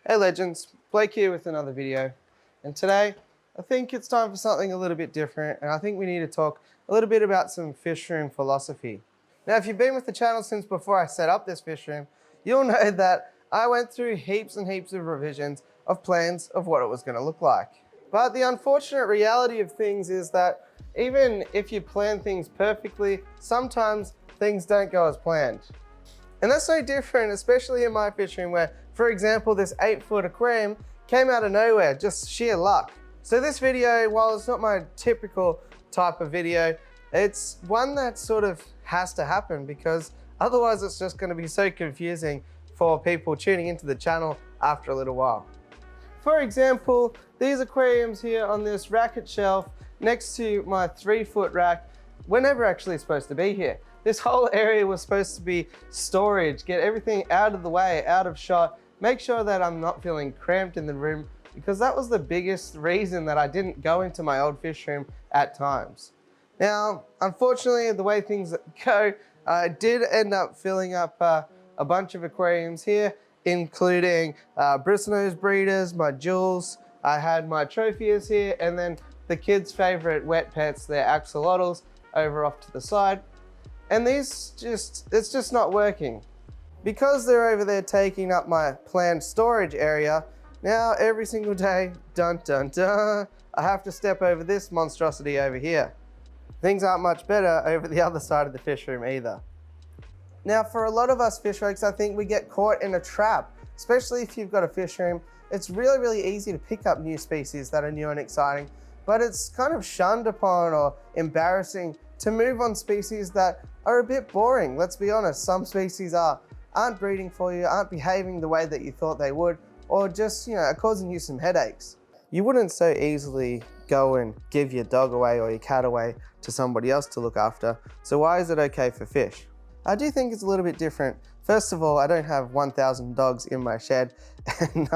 Hey legends, Blake here with another video. And today, I think it's time for something a little bit different, and I think we need to talk a little bit about some fish room philosophy. Now, if you've been with the channel since before I set up this fish room, you'll know that I went through heaps and heaps of revisions of plans of what it was going to look like. But the unfortunate reality of things is that even if you plan things perfectly, sometimes things don't go as planned. And that's no different, especially in my fish room where, for example, this 8-foot aquarium came out of nowhere, just sheer luck. So this video, while it's not my typical type of video, it's one that sort of has to happen because otherwise it's just gonna be so confusing for people tuning into the channel after a little while. For example, these aquariums here on this racket shelf next to my 3-foot rack were never actually supposed to be here. This whole area was supposed to be storage, get everything out of the way, out of shot, make sure that I'm not feeling cramped in the room, because that was the biggest reason that I didn't go into my old fish room at times. Now, unfortunately, the way things go, I did end up filling up a bunch of aquariums here, including bristlenose breeders, my jewels, I had my trophies here, and then the kids' favorite wet pets, their axolotls, over off to the side. And it's just not working. Because they're over there taking up my planned storage area, now every single day, dun dun dun, I have to step over this monstrosity over here. Things aren't much better over the other side of the fish room either. Now for a lot of us fish folks, I think we get caught in a trap, especially if you've got a fish room. It's really easy to pick up new species that are new and exciting, but it's kind of shunned upon or embarrassing to move on species that are a bit boring. Let's be honest, some species aren't breeding for you, aren't behaving the way that you thought they would, or just, are causing you some headaches. You wouldn't so easily go and give your dog away or your cat away to somebody else to look after, so why is it okay for fish? I do think it's a little bit different. First of all, I don't have 1,000 dogs in my shed, and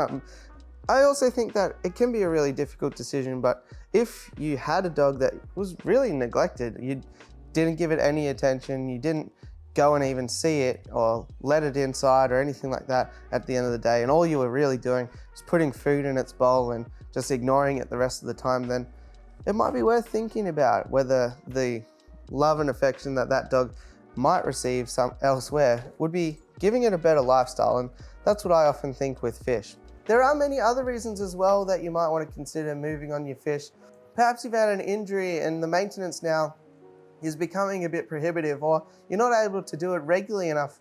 I also think that it can be a really difficult decision, but if you had a dog that was really neglected, you didn't give it any attention, you didn't go and even see it or let it inside or anything like that at the end of the day, and all you were really doing was putting food in its bowl and just ignoring it the rest of the time, then it might be worth thinking about whether the love and affection that that dog might receive elsewhere would be giving it a better lifestyle, and that's what I often think with fish. There are many other reasons as well that you might want to consider moving on your fish. Perhaps you've had an injury and the maintenance now is becoming a bit prohibitive, or you're not able to do it regularly enough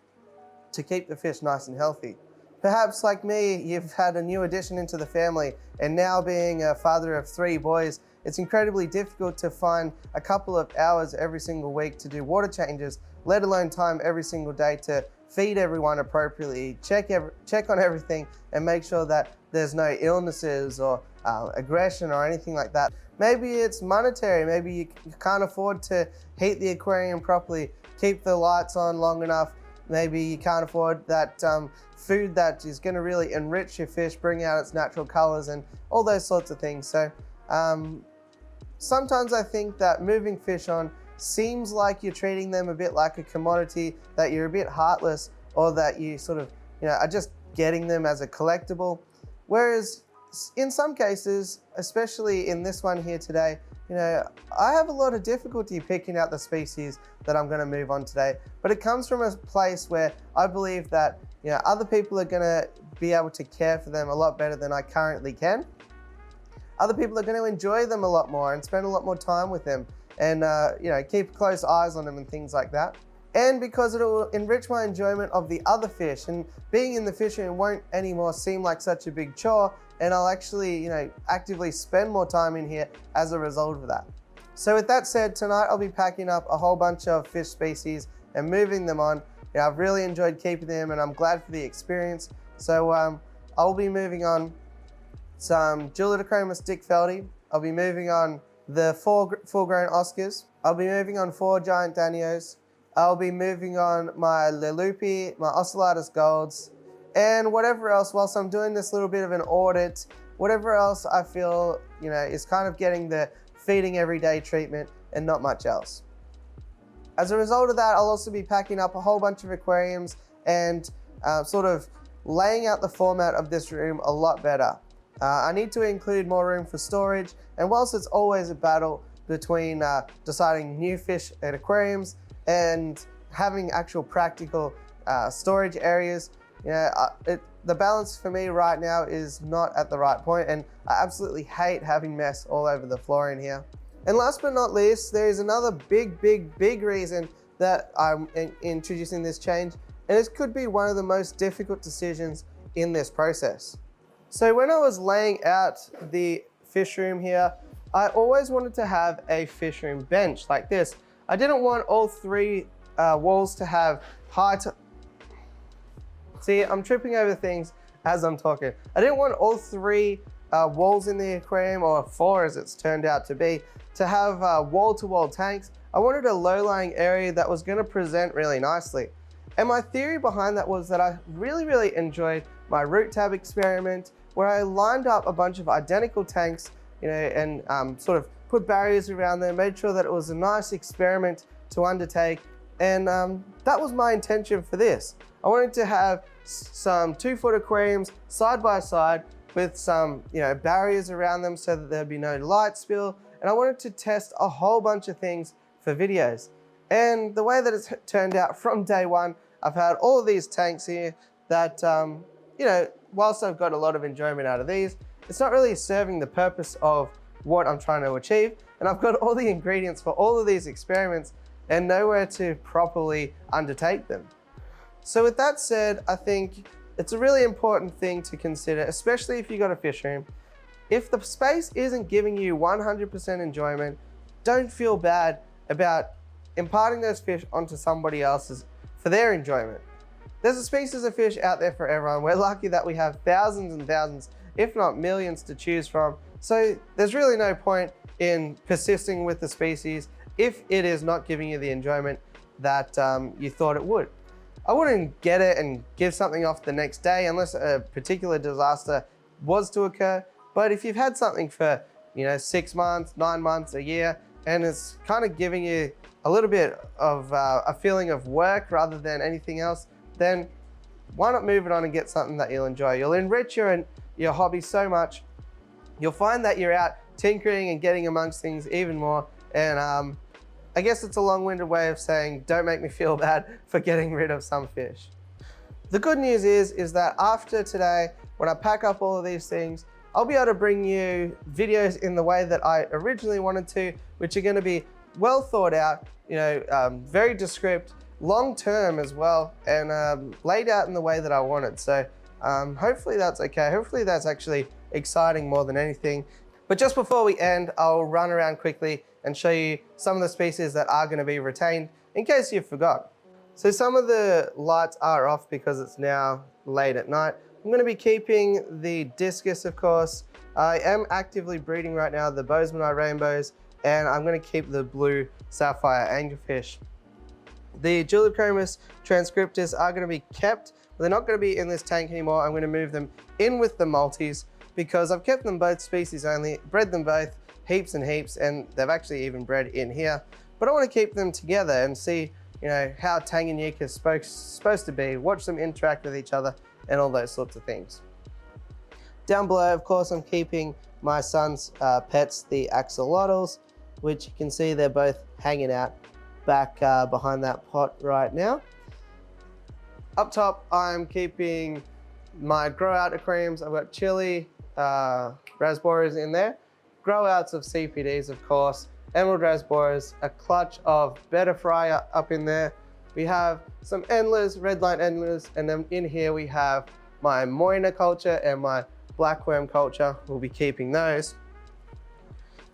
to keep the fish nice and healthy. Perhaps like me, you've had a new addition into the family, and now being a father of 3 boys, it's incredibly difficult to find a couple of hours every single week to do water changes, let alone time every single day to feed everyone appropriately, check on everything, and make sure that there's no illnesses or aggression or anything like that. Maybe it's monetary, maybe you can't afford to heat the aquarium properly, keep the lights on long enough, maybe you can't afford that food that is going to really enrich your fish, bring out its natural colors and all those sorts of things. So sometimes I think that moving fish on seems like you're treating them a bit like a commodity, that you're a bit heartless, or that you sort of, are just getting them as a collectible. Whereas in some cases, especially in this one here today, I have a lot of difficulty picking out the species that I'm going to move on today, but it comes from a place where I believe that, other people are going to be able to care for them a lot better than I currently can. Other people are going to enjoy them a lot more and spend a lot more time with them, and keep close eyes on them and things like that. And because it will enrich my enjoyment of the other fish, and being in the fish room won't anymore seem like such a big chore, and I'll actually actively spend more time in here as a result of that. So with that said, tonight I'll be packing up a whole bunch of fish species and moving them on. I've really enjoyed keeping them, and I'm glad for the experience. So I'll be moving on some Julidochroma stickfeldy. I'll be moving on the 4 full-grown Oscars. I'll be moving on 4 giant Danios. I'll be moving on my Lelupi, my Ocellatus Golds, and whatever else, whilst I'm doing this little bit of an audit, whatever else I feel, is kind of getting the feeding everyday treatment and not much else. As a result of that, I'll also be packing up a whole bunch of aquariums and sort of laying out the format of this room a lot better. I need to include more room for storage, and whilst it's always a battle between deciding new fish at aquariums and having actual practical storage areas, the balance for me right now is not at the right point, and I absolutely hate having mess all over the floor in here. And last but not least, there is another big reason that I'm introducing this change, and this could be one of the most difficult decisions in this process. So when I was laying out the fish room here, I always wanted to have a fish room bench like this. I didn't want all three walls to have height. See, I'm tripping over things as I'm talking. I didn't want all three walls in the aquarium, or 4 as it's turned out to be, to have wall-to-wall tanks. I wanted a low-lying area that was going to present really nicely. And my theory behind that was that I really enjoyed my root tab experiment, where I lined up a bunch of identical tanks, and sort of put barriers around them, made sure that it was a nice experiment to undertake. And that was my intention for this. I wanted to have some 2-foot aquariums side by side with some barriers around them so that there'd be no light spill. And I wanted to test a whole bunch of things for videos. And the way that it's turned out from day one, I've had all of these tanks here that, whilst I've got a lot of enjoyment out of these, it's not really serving the purpose of what I'm trying to achieve. And I've got all the ingredients for all of these experiments and nowhere to properly undertake them. So with that said, I think it's a really important thing to consider, especially if you've got a fish room. If the space isn't giving you 100% enjoyment, don't feel bad about imparting those fish onto somebody else's for their enjoyment. There's a species of fish out there for everyone. We're lucky that we have thousands and thousands, if not millions, to choose from. So there's really no point in persisting with the species if it is not giving you the enjoyment that you thought it would. I wouldn't get it and give something off the next day unless a particular disaster was to occur. But if you've had something for 6 months, 9 months, a year, and it's kind of giving you a little bit of a feeling of work rather than anything else, then why not move it on and get something that you'll enjoy? You'll enrich your hobby so much. You'll find that you're out tinkering and getting amongst things even more. And I guess it's a long-winded way of saying, don't make me feel bad for getting rid of some fish. The good news is that after today, when I pack up all of these things, I'll be able to bring you videos in the way that I originally wanted to, which are going to be well thought out, very descriptive, long-term as well, and laid out in the way that I wanted. So hopefully that's okay. Hopefully that's actually exciting more than anything. But just before we end, I'll run around quickly and show you some of the species that are going to be retained in case you forgot. So some of the lights are off because it's now late at night. I'm going to be keeping the discus, of course. I am actively breeding right now the Bozemanite rainbows, and I'm going to keep the blue sapphire anglerfish. The Julichromis transcriptus are going to be kept, but they're not going to be in this tank anymore. I'm going to move them in with the multis because I've kept them both species only, bred them both heaps and heaps, and they've actually even bred in here. But I want to keep them together and see how Tanganyika is supposed to be, watch them interact with each other and all those sorts of things. Down below, of course, I'm keeping my son's pets, the axolotls, which you can see they're both hanging out back behind that pot right now. Up top, I'm keeping my grow out aquariums. I've got chili, raspberries in there, grow outs of CPDs, of course, emerald raspberries, a clutch of betta fry up in there. We have some endlers, red line endlers, and then in here we have my moina culture and my blackworm culture. We'll be keeping those.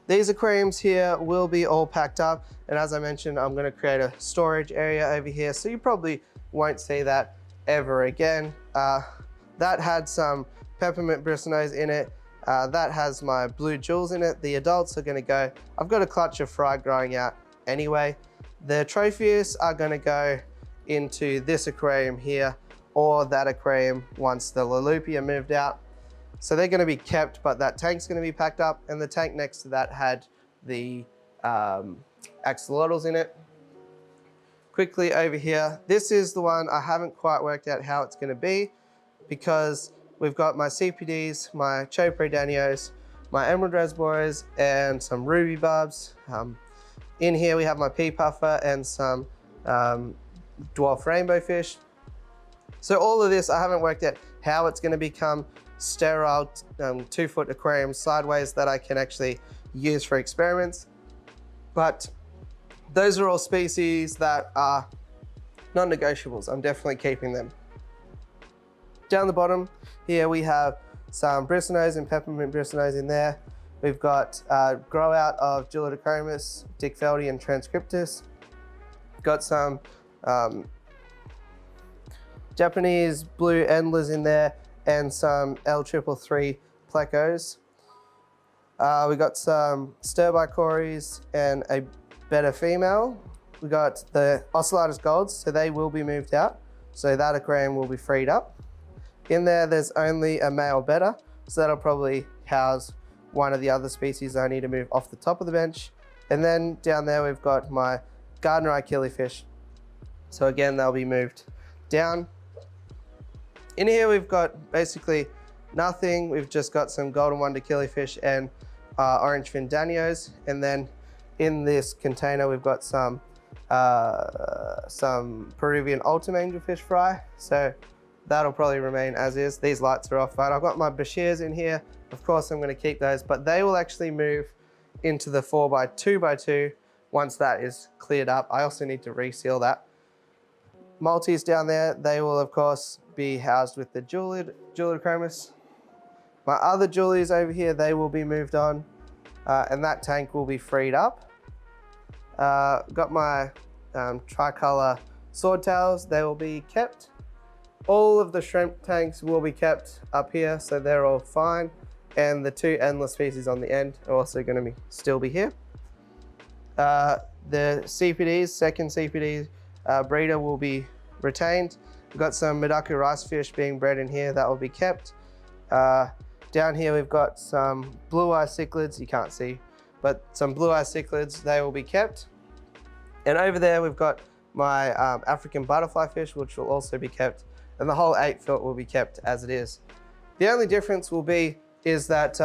These aquariums here will be all packed up, and as I mentioned, I'm going to create a storage area over here, so you probably won't see that ever again. That had some peppermint bristlenose in it. That has my blue jewels in it. The adults are going to go. I've got a clutch of fry growing out anyway. The tropheus are going to go into this aquarium here or that aquarium once the Lalupia moved out. So they're going to be kept, but that tank's going to be packed up, and the tank next to that had the axolotls in it. Quickly over here, this is the one I haven't quite worked out how it's going to be. because we've got my CPDs, my Chopre Danios, my Emerald Raspberries, and some Ruby Barbs. In here we have my Pea Puffer and some dwarf rainbow fish. So all of this, I haven't worked out how it's going to become sterile 2-foot aquarium sideways that I can actually use for experiments. But those are all species that are non-negotiables. I'm definitely keeping them. Down the bottom here we have some bristlenose and peppermint bristlenose in there. We've got grow out of Gelidochromis, Dickfeldi and Transcriptus. Got some Japanese blue endlers in there and some L333 plecos. We got some Sturbicories and a better female. We got the Ocellatus golds, so they will be moved out. So that aquarium will be freed up. In there, there's only a male betta, so that'll probably house one of the other species I need to move off the top of the bench. And then down there, we've got my Gardner eye killifish. So again, they'll be moved down. In here, we've got basically nothing. We've just got some golden wonder killifish and orange fin danios. And then in this container, we've got some Peruvian ultim angelfish fry. So that'll probably remain as is. These lights are off, but I've got my Bashirs in here. Of course, I'm gonna keep those, but they will actually move into the 4x2x2 once that is cleared up. I also need to reseal that. Maltese down there, they will of course be housed with the Gelidochromis. My other Julies over here, they will be moved on, and that tank will be freed up. Got my tricolor swordtails, they will be kept. All of the shrimp tanks will be kept up here, so they're all fine. And the 2 endless species on the end are also going to still be here. The CPDs, second CPD breeder will be retained. We've got some Midaku rice fish being bred in here, that will be kept. Down here we've got some blue-eye cichlids, you can't see, but some blue-eye cichlids, they will be kept. And over there we've got my African butterfly fish, which will also be kept. And the whole 8-foot will be kept as it is. The only difference will be is that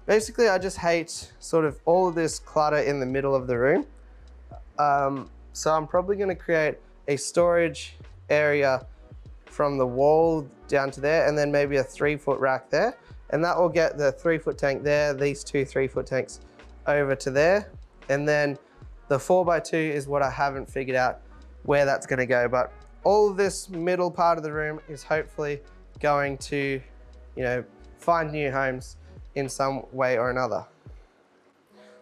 basically I just hate sort of all of this clutter in the middle of the room. So I'm probably gonna create a storage area from the wall down to there, and then maybe a 3-foot rack there. And that will get the 3-foot tank there, these 2 3-foot tanks over to there. And then the 4x2 is what I haven't figured out where that's gonna go. But all of this middle part of the room is hopefully going to, find new homes in some way or another.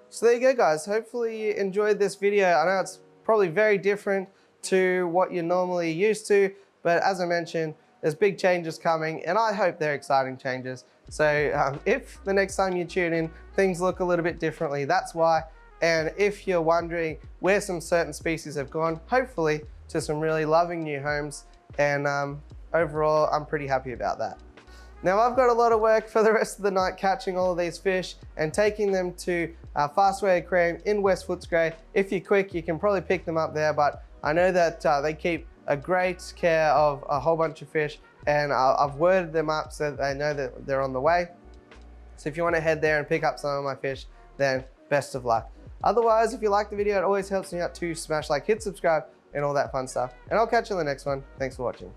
So there you go, guys. Hopefully you enjoyed this video. I know it's probably very different to what you're normally used to, but as I mentioned, there's big changes coming, and I hope they're exciting changes. So if the next time you tune in, things look a little bit differently, that's why. And if you're wondering where some certain species have gone, hopefully to some really loving new homes. And overall, I'm pretty happy about that. Now I've got a lot of work for the rest of the night catching all of these fish and taking them to Fastway Aquarium in West Footscray. If you're quick, you can probably pick them up there, but I know that they keep a great care of a whole bunch of fish, and I've worded them up so that they know that they're on the way. So if you want to head there and pick up some of my fish, then best of luck. Otherwise, if you like the video, it always helps me out to smash like, hit subscribe, and all that fun stuff. And I'll catch you in the next one. Thanks for watching.